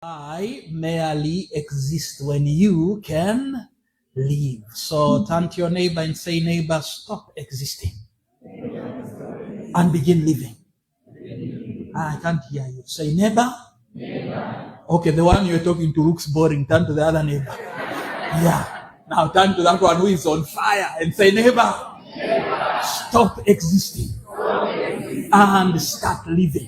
I merely exist when you can live. So turn to your neighbor and say, neighbor, stop existing and begin living. I can't hear you. Say, neighbor. Okay, the one you're talking to looks boring. Turn to the other neighbor. Yeah. Now turn to that one who is on fire and say, neighbor, stop existing and start living.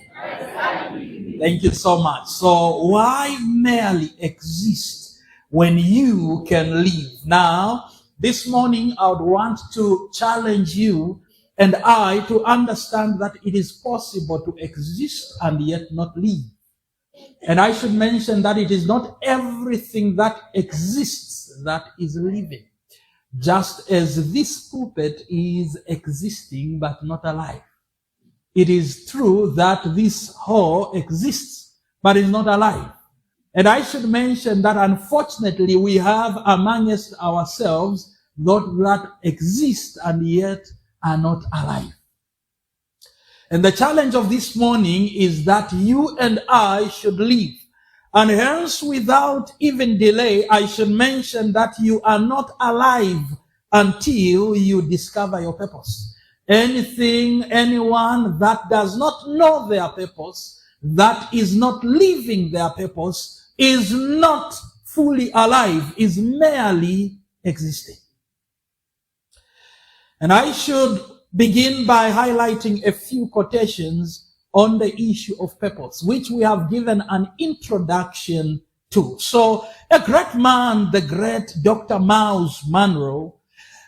Thank you so much. So why merely exist when you can live? Now, this morning I would want to challenge you and I to understand that it is possible to exist and yet not live. And I should mention that it is not everything that exists that is living. Just as this pulpit is existing but not alive. It is true that this hall exists, but is not alive. And I should mention that unfortunately we have amongst ourselves those that exist and yet are not alive. And the challenge of this morning is that you and I should live. And hence, without even delay, I should mention that you are not alive until you discover your purpose. Anyone that does not know their purpose, that is not living their purpose, is not fully alive, is merely existing. And I should begin by highlighting a few quotations on the issue of purpose, which we have given an introduction to. So, a great man, the great Dr. Myles Munroe,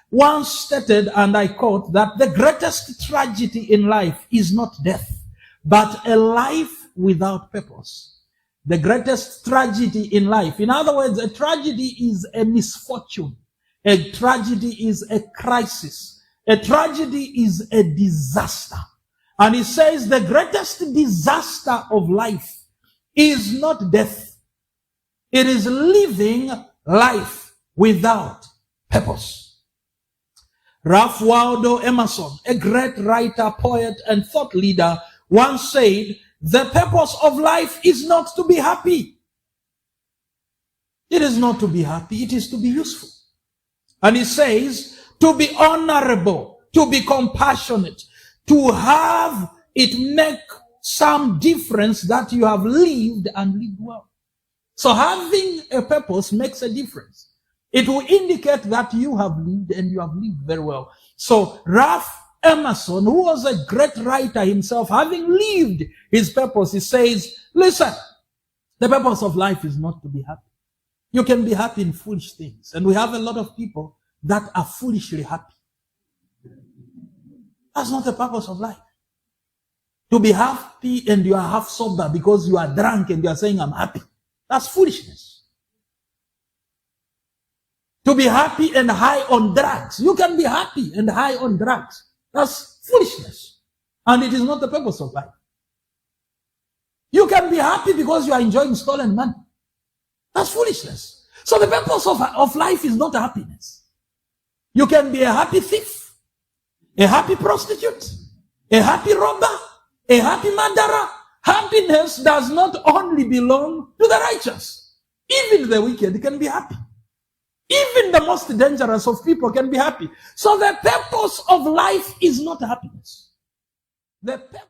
once stated, and I quote, that the greatest tragedy in life is not death, but a life without purpose. The greatest tragedy in life. In other words, a tragedy is a misfortune. A tragedy is a crisis. A tragedy is a disaster. And he says the greatest disaster of life is not death. It is living life without purpose. Ralph Waldo Emerson, a great writer, poet, and thought leader, once said, the purpose of life is not to be happy. It is not to be happy, it is to be useful. And he says, to be honorable, to be compassionate, to have it make some difference that you have lived and lived well. So having a purpose makes a difference. It will indicate that you have lived and you have lived very well. So Ralph Emerson, who was a great writer himself, having lived his purpose, he says, listen, the purpose of life is not to be happy. You can be happy in foolish things. And we have a lot of people that are foolishly happy. That's not the purpose of life. To be happy and you are half sober because you are drunk and you are saying, I'm happy. That's foolishness. To be happy and high on drugs. You can be happy and high on drugs. That's foolishness. And it is not the purpose of life. You can be happy because you are enjoying stolen money. That's foolishness. So the purpose of life is not happiness. You can be a happy thief, a happy prostitute, a happy robber, a happy murderer. Happiness does not only belong to the righteous. Even the wicked can be happy. Even the most dangerous of people can be happy. So the purpose of life is not happiness. The purpose